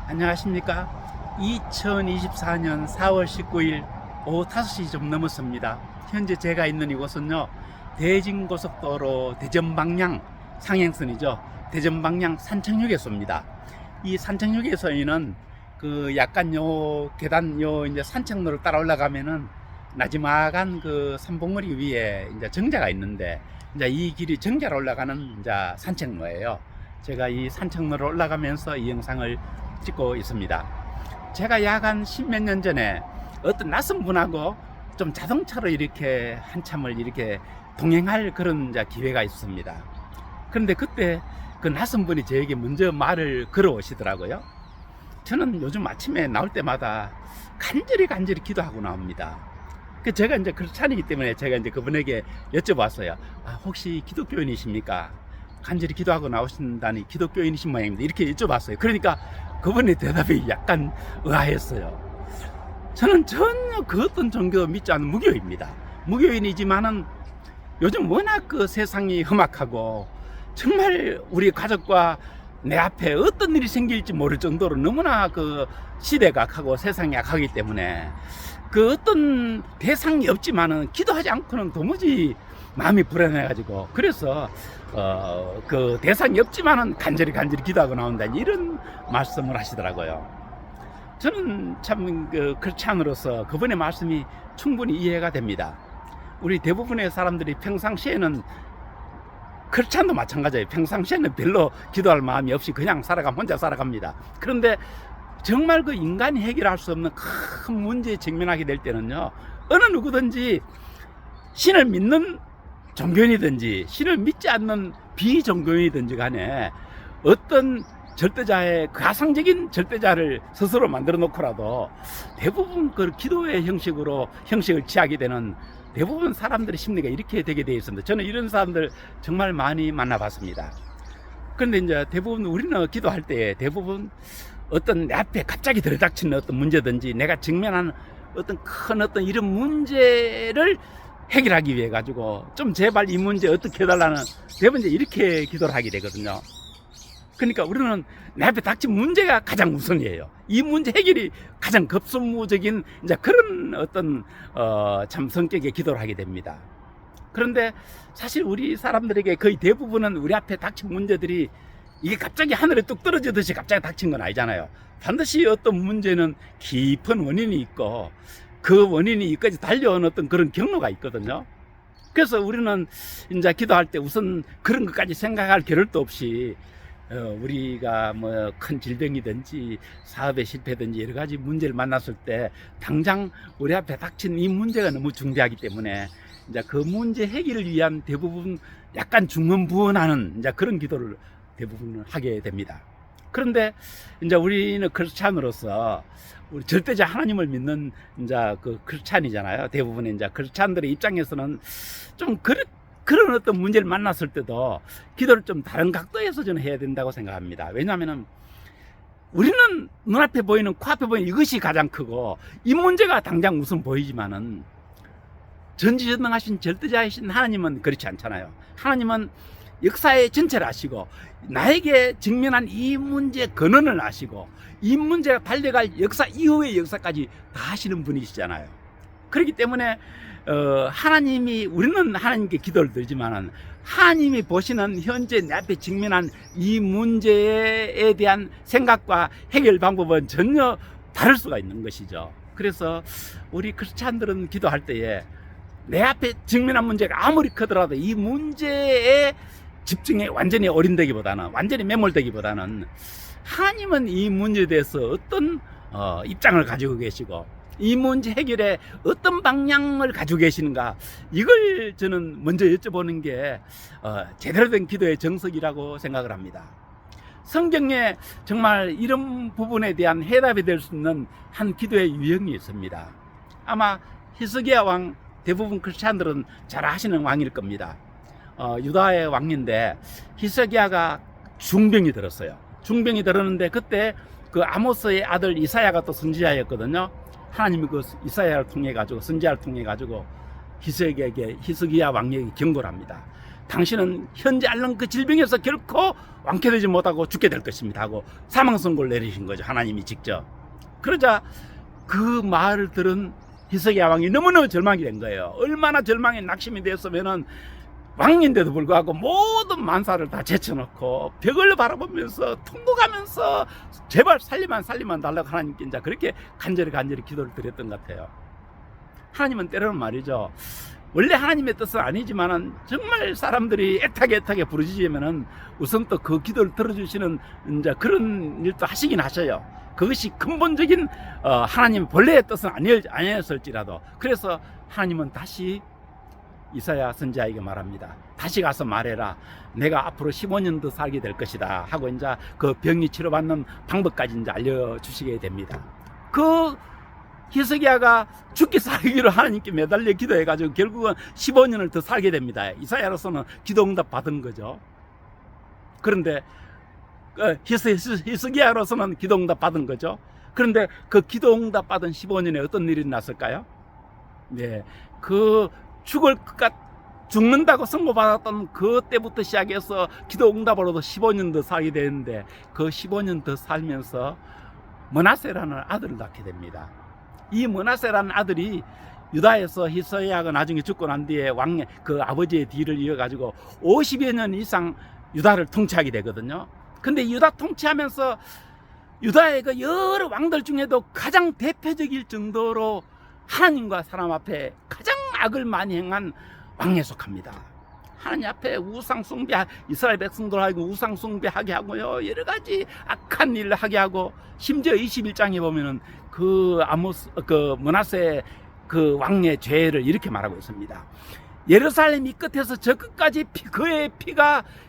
안녕하십니까. 2024년 4월 19일 오후 5시 좀 넘었습니다. 현재 제가 있는 이곳은요, 대진고속도로 대전 방향 상행선이죠. 대전 방향 산책휴게소입니다. 이 산책휴게소에는 그 약간 요 계단 요 이제 산책로를 따라 올라가면은 나지막한 그 산봉우리 위에 이제 정자가 있는데, 이제 이 길이 정자로 올라가는 이제 산책로예요. 제가 이 산책로를 올라가면서 이 영상을 찍고 있습니다. 제가 약 한 십몇 년 전에 어떤 낯선 분하고 좀 자동차로 이렇게 한참을 이렇게 동행할 그런 이제 기회가 있었습니다. 그런데 그때 그 낯선 분이 저에게 먼저 말을 걸어오시더라고요. 저는 요즘 아침에 나올 때마다 간절히 기도하고 나옵니다. 그 제가 이제 크리스찬이기 때문에 제가 이제 그분에게 여쭤봤어요. 혹시 기독교인이십니까? 간절히 기도하고 나오신다니 기독교인이신 모양입니다. 이렇게 여쭤봤어요. 그러니까 그분의 대답이 약간 의아했어요. 저는 전혀 그 어떤 종교도 믿지 않는 무교인입니다. 무교인이지만은 요즘 워낙 그 세상이 험악하고 정말 우리 가족과 내 앞에 어떤 일이 생길지 모를 정도로 너무나 그 시대가 악하고 세상이 악하기 때문에 그 어떤 대상이 없지만은 기도하지 않고는 도무지 마음이 불안해가지고, 그래서 그 대상이 없지만은 간절히 기도하고 나온다, 이런 말씀을 하시더라고요. 저는 참 그 크리스찬으로서 그분의 말씀이 충분히 이해가 됩니다. 우리 대부분의 사람들이 평상시에는, 크리스찬도 마찬가지예요. 평상시에는 별로 기도할 마음이 없이 그냥 혼자 살아갑니다. 그런데 정말 그 인간이 해결할 수 없는 큰 문제에 직면하게 될 때는요, 어느 누구든지 신을 믿는 종교인이든지 신을 믿지 않는 비종교인이든지 간에 어떤 절대자의 가상적인 절대자를 스스로 만들어 놓고라도 대부분 그 기도의 형식을 취하게 되는 대부분 사람들의 심리가 이렇게 되게 되어 있습니다. 저는 이런 사람들 정말 많이 만나봤습니다. 그런데 이제 대부분 우리는 기도할 때 대부분 어떤 내 앞에 갑자기 들이닥치는 어떤 문제든지 내가 직면하는 어떤 큰 어떤 이런 문제를 해결하기 위해 가지고 좀 제발 이 문제 어떻게 해달라는, 대부분 이제 이렇게 기도를 하게 되거든요. 그러니까 우리는 내 앞에 닥친 문제가 가장 우선이에요. 이 문제 해결이 가장 급선무적인 이제 그런 어떤 참 성격의 기도를 하게 됩니다. 그런데 사실 우리 사람들에게 거의 대부분은 우리 앞에 닥친 문제들이 이게 갑자기 하늘에 뚝 떨어지듯이 갑자기 닥친 건 아니잖아요. 반드시 어떤 문제는 깊은 원인이 있고 그 원인이 여기까지 달려온 어떤 그런 경로가 있거든요. 그래서 우리는 이제 기도할 때 우선 그런 것까지 생각할 겨를도 없이 우리가 뭐 큰 질병이든지 사업의 실패든지 여러 가지 문제를 만났을 때 당장 우리 앞에 닥친 이 문제가 너무 중대하기 때문에 이제 그 문제 해결을 위한 대부분 약간 중언부언하는 이제 그런 기도를 대부분 하게 됩니다. 그런데 이제 우리는 크리스찬으로서 우리 절대자 하나님을 믿는 이제 그 크리스찬이잖아요. 대부분의 이제 크리스찬들의 입장에서는 좀 그런 어떤 문제를 만났을 때도 기도를 좀 다른 각도에서 저는 해야 된다고 생각합니다. 왜냐하면은 우리는 눈앞에 보이는, 코앞에 보이는 이것이 가장 크고 이 문제가 당장 우선 보이지만은 전지전능하신 절대자이신 하나님은 그렇지 않잖아요. 하나님은 역사의 전체를 아시고 나에게 직면한 이 문제의 근원을 아시고 이 문제가 달려갈 역사 이후의 역사까지 다 아시는 분이시잖아요. 그렇기 때문에 하나님이, 우리는 하나님께 기도를 드리지만은 하나님이 보시는 현재 내 앞에 직면한 이 문제에 대한 생각과 해결 방법은 전혀 다를 수가 있는 것이죠. 그래서 우리 크리스찬들은 기도할 때에 내 앞에 직면한 문제가 아무리 크더라도 이 문제에 집중에 완전히 어린다기보다는, 완전히 매몰되기보다는 하나님은 이 문제에 대해서 어떤 입장을 가지고 계시고 이 문제 해결에 어떤 방향을 가지고 계시는가, 이걸 저는 먼저 여쭤보는 게 제대로 된 기도의 정석이라고 생각을 합니다. 성경에 정말 이런 부분에 대한 해답이 될 수 있는 한 기도의 유형이 있습니다. 아마 히스기야 왕, 대부분 크리스찬들은 잘 아시는 왕일 겁니다. 유다의 왕인데 히스기야가 중병이 들었어요. 중병이 들었는데 그때 그 아모스의 아들 이사야가 또 선지자였거든요. 하나님이 그 이사야를 통해 가지고, 선지자를 통해 가지고 히스기야 왕에게 경고를 합니다. 당신은 현재 앓는 그 질병에서 결코 왕쾌되지 못하고 죽게 될 것입니다 하고 사망 선고를 내리신 거죠. 하나님이 직접. 그러자 그 말을 들은 히스기야 왕이 너무너무 절망이 된 거예요. 얼마나 절망에 낙심이 되었으면은 왕인데도 불구하고 모든 만사를 다 제쳐놓고 벽을 바라보면서 통곡하면서 제발 살리만 달라고 하나님께 이제 그렇게 간절히 기도를 드렸던 것 같아요. 하나님은 때로는 말이죠, 원래 하나님의 뜻은 아니지만은 정말 사람들이 애타게 부르짖으면은 우선 또 그 기도를 들어주시는 이제 그런 일도 하시긴 하셔요. 그것이 근본적인 하나님 본래의 뜻은 아니었을지라도. 그래서 하나님은 다시 이사야 선지자에게 말합니다. 다시 가서 말해라. 내가 앞으로 15년 더 살게 될 것이다 하고 이제 그 병이 치료받는 방법까지 이제 알려주시게 됩니다. 그 히스기야가 죽기 살기로 하나님께 매달려 기도해가지고 결국은 15년을 더 살게 됩니다. 이사야로서는 기도 응답 받은 거죠. 그런데 히스기야로서는 기도 응답 받은 거죠. 그런데 그 기도 응답 받은 15년에 어떤 일이 났을까요? 네, 그 죽는다고 선고받았던 그때부터 시작해서 기도 응답으로도 15년 더 살게 되는데 그 15년 더 살면서 므낫세라는 아들을 낳게 됩니다. 이 므낫세라는 아들이 유다에서 히스기야가 나중에 죽고 난 뒤에 왕의 그 아버지의 뒤를 이어가지고 50여 년 이상 유다를 통치하게 되거든요. 근데 유다 통치하면서 유다의 그 여러 왕들 중에도 가장 대표적일 정도로 하나님과 사람 앞에 가장 악을 많이 행한 왕에 속합니다. 하나님 앞에 우상숭배, 이스라엘 백성들하고 우상숭배하게 하고요, 여러 가지 악한 일을 하게 하고, 심지어 21장에 보면은 그 므낫세 그 왕의 죄를 이렇게 말하고 있습니다. 예루살렘 이 끝에서 저 끝까지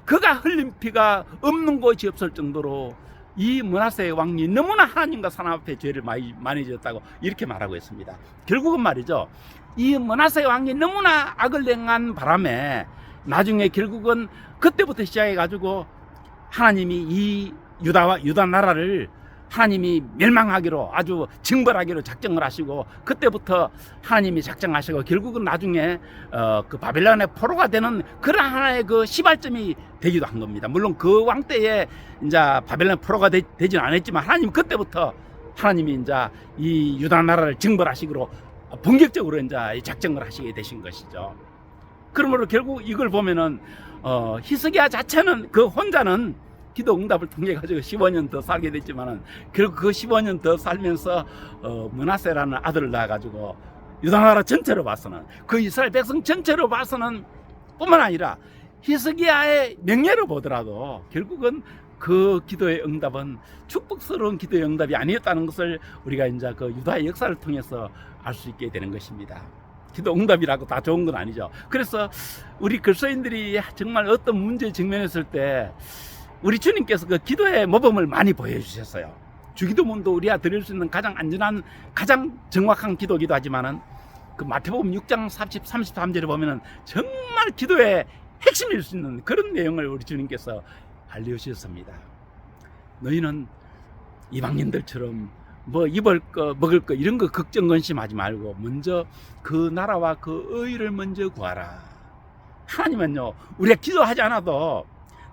그가 흘린 피가 없는 곳이 없을 정도로 이 므낫세 왕이 너무나 하나님과 사람 앞에 죄를 많이 지었다고 이렇게 말하고 있습니다. 결국은 말이죠, 이 므낫세 왕이 너무나 악을 행한 바람에 나중에 결국은 그때부터 시작해 가지고 하나님이 이 유다 나라를 하나님이 멸망하기로, 아주 징벌하기로 작정을 하시고, 그때부터 하나님이 작정하시고 결국은 나중에 그 바벨론의 포로가 되는 그런 하나의 그 시발점이 되기도 한 겁니다. 물론 그 왕 때에 이제 바벨론 포로가 되진 않았지만 하나님 그때부터 하나님이 이제 이 유다 나라를 징벌하시기로 본격적으로 이제 작정을 하시게 되신 것이죠. 그러므로 결국 이걸 보면은 히스기야 자체는 그 혼자는 기도 응답을 통해 가지고 15년 더 살게 됐지만은 결국 그 15년 더 살면서 므낫세라는 아들을 낳아 가지고 유다 나라 전체로 봐서는, 그 이스라엘 백성 전체로 봐서는 뿐만 아니라 히스기야의 명예로 보더라도 결국은 그 기도의 응답은 축복스러운 기도의 응답이 아니었다는 것을 우리가 이제 그 유다의 역사를 통해서 알 수 있게 되는 것입니다. 기도 응답이라고 다 좋은 건 아니죠. 그래서 우리 그리스도인들이 정말 어떤 문제에 직면했을 때 우리 주님께서 그 기도의 모범을 많이 보여주셨어요. 주기도문도 우리가 드릴 수 있는 가장 안전한, 가장 정확한 기도기도 하지만은 그 마태복음 6장 33절에 보면은 정말 기도의 핵심일 수 있는 그런 내용을 우리 주님께서 알려주셨습니다. 너희는 이방인들처럼 뭐 입을 거 먹을 거 이런 거 걱정 근심하지 말고 먼저 그 나라와 그 의를 먼저 구하라. 하나님은요, 우리가 기도하지 않아도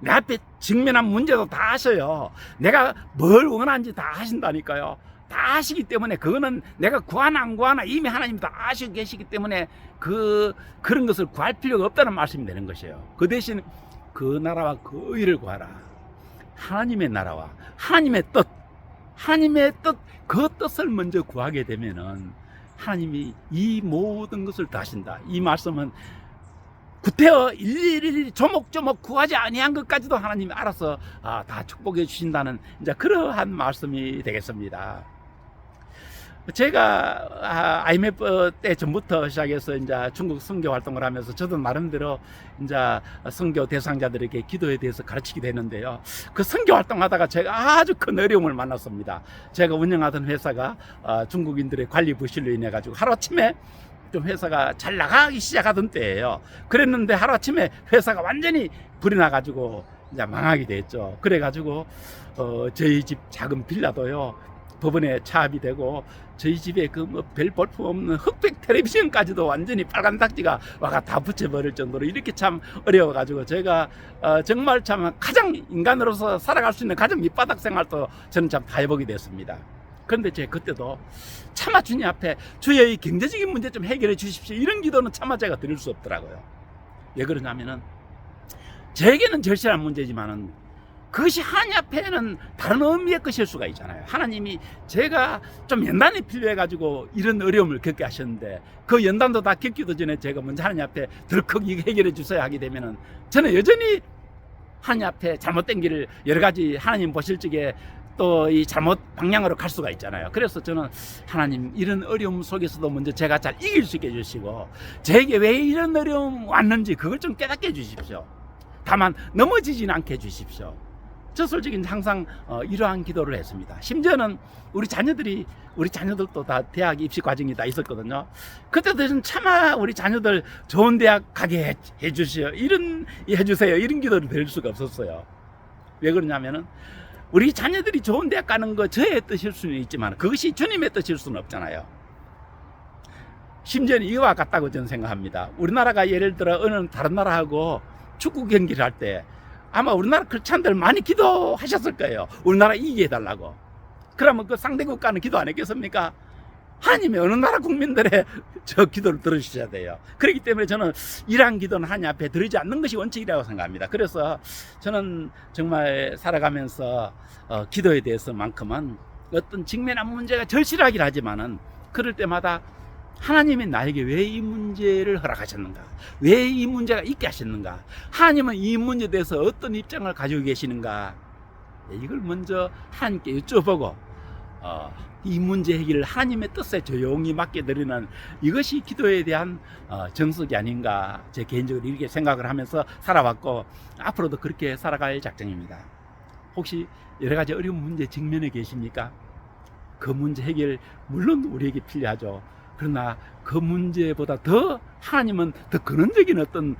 내 앞에 직면한 문제도 다 아셔요. 내가 뭘 원하는지 다 아신다니까요. 다 아시기 때문에 그거는 내가 구하나 안 구하나 이미 하나님 다 아시고 계시기 때문에 그런 것을 구할 필요가 없다는 말씀이 되는 것이에요. 그 대신 그 나라와 그 의를 구하라. 하나님의 나라와 하나님의 뜻, 그 뜻을 먼저 구하게 되면은 하나님이 이 모든 것을 다 하신다. 이 말씀은 구태여 일일이 조목조목 구하지 아니한 것까지도 하나님이 알아서 다 축복해 주신다는 이제 그러한 말씀이 되겠습니다. 제가 IMF 때 전부터 시작해서 이제 중국 선교 활동을 하면서 저도 나름대로 이제 선교 대상자들에게 기도에 대해서 가르치게 되는데요. 그 선교 활동하다가 제가 아주 큰 어려움을 만났습니다. 제가 운영하던 회사가 중국인들의 관리 부실로 인해 가지고 하루아침에 좀 회사가 잘 나가기 시작하던 때예요. 그랬는데 하루아침에 회사가 완전히 불이 나가지고 이제 망하게 됐죠. 그래가지고 저희 집 작은 빌라도요, 법원에 차압이 되고 저희 집에 그 뭐 별 볼품 없는 흑백 텔레비전까지도 완전히 빨간 딱지가 와가 다 붙여버릴 정도로 이렇게 참 어려워가지고 제가 정말 참 가장 인간으로서 살아갈 수 있는 가장 밑바닥 생활도 저는 참 다 해보게 됐습니다. 그런데 제가 그때도 차마 주님 앞에 주여 이 경제적인 문제 좀 해결해 주십시오 이런 기도는 차마 제가 드릴 수 없더라고요. 왜 그러냐면은 저에게는 절실한 문제지만은 그것이 하나님 앞에는 다른 의미의 것일 수가 있잖아요. 하나님이 제가 좀 연단이 필요해가지고 이런 어려움을 겪게 하셨는데 그 연단도 다 겪기도 전에 제가 먼저 하나님 앞에 덜컥 이거 해결해 주셔야 하게 되면은 저는 여전히 하나님 앞에 잘못된 길을 여러 가지 하나님 보실 적에 또 이 잘못 방향으로 갈 수가 있잖아요. 그래서 저는 하나님 이런 어려움 속에서도 먼저 제가 잘 이길 수 있게 해주시고 제게 왜 이런 어려움 왔는지 그걸 좀 깨닫게 해주십시오. 다만 넘어지지는 않게 해주십시오. 저 솔직히 항상 이러한 기도를 했습니다. 심지어는 우리 자녀들도 다 대학 입시 과정이 다 있었거든요. 그때도 좀 차마 우리 자녀들 좋은 대학 가게 해주세요. 이런 기도를 드릴 수가 없었어요. 왜 그러냐면은 우리 자녀들이 좋은 대학 가는 거 저의 뜻일 수는 있지만 그것이 주님의 뜻일 수는 없잖아요. 심지어는 이와 같다고 저는 생각합니다. 우리나라가 예를 들어 어느 다른 나라하고 축구 경기를 할 때 아마 우리나라 크리스찬들 많이 기도하셨을 거예요. 우리나라 이기게 해달라고. 그러면 그 상대 국가는 기도 안 했겠습니까? 하나님이 어느 나라 국민들의 저 기도를 들으셔야 돼요. 그렇기 때문에 저는 이러한 기도는 하나님 앞에 드리지 않는 것이 원칙이라고 생각합니다. 그래서 저는 정말 살아가면서 기도에 대해서만큼은 어떤 직면한 문제가 절실하긴 하지만은 그럴 때마다 하나님이 나에게 왜 이 문제를 허락하셨는가? 왜 이 문제가 있게 하셨는가? 하나님은 이 문제에 대해서 어떤 입장을 가지고 계시는가? 이걸 먼저 하나님께 여쭤보고 이 문제 해결을 하나님의 뜻에 조용히 맡겨드리는 이것이 기도에 대한 정석이 아닌가 제 개인적으로 이렇게 생각을 하면서 살아왔고 앞으로도 그렇게 살아갈 작정입니다. 혹시 여러 가지 어려운 문제 직면에 계십니까? 그 문제 해결 물론 우리에게 필요하죠. 그러나 그 문제보다 더 하나님은 더 근원적인 어떤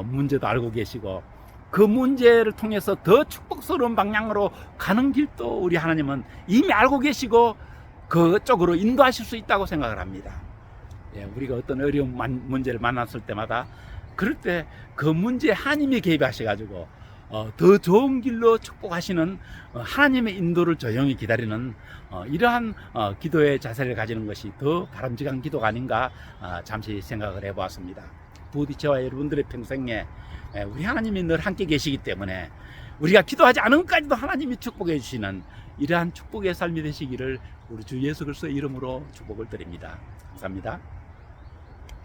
문제도 알고 계시고 그 문제를 통해서 더 축복스러운 방향으로 가는 길도 우리 하나님은 이미 알고 계시고 그쪽으로 인도하실 수 있다고 생각을 합니다. 예, 우리가 어떤 어려운 문제를 만났을 때마다 그럴 때 그 문제에 하나님이 개입하셔가지고 더 좋은 길로 축복하시는 하나님의 인도를 조용히 기다리는 이러한 기도의 자세를 가지는 것이 더 바람직한 기도가 아닌가 잠시 생각을 해보았습니다. 부디 저와 여러분들의 평생에 우리 하나님이 늘 함께 계시기 때문에 우리가 기도하지 않은 것까지도 하나님이 축복해 주시는 이러한 축복의 삶이 되시기를 우리 주 예수 그리스도의 이름으로 축복을 드립니다. 감사합니다.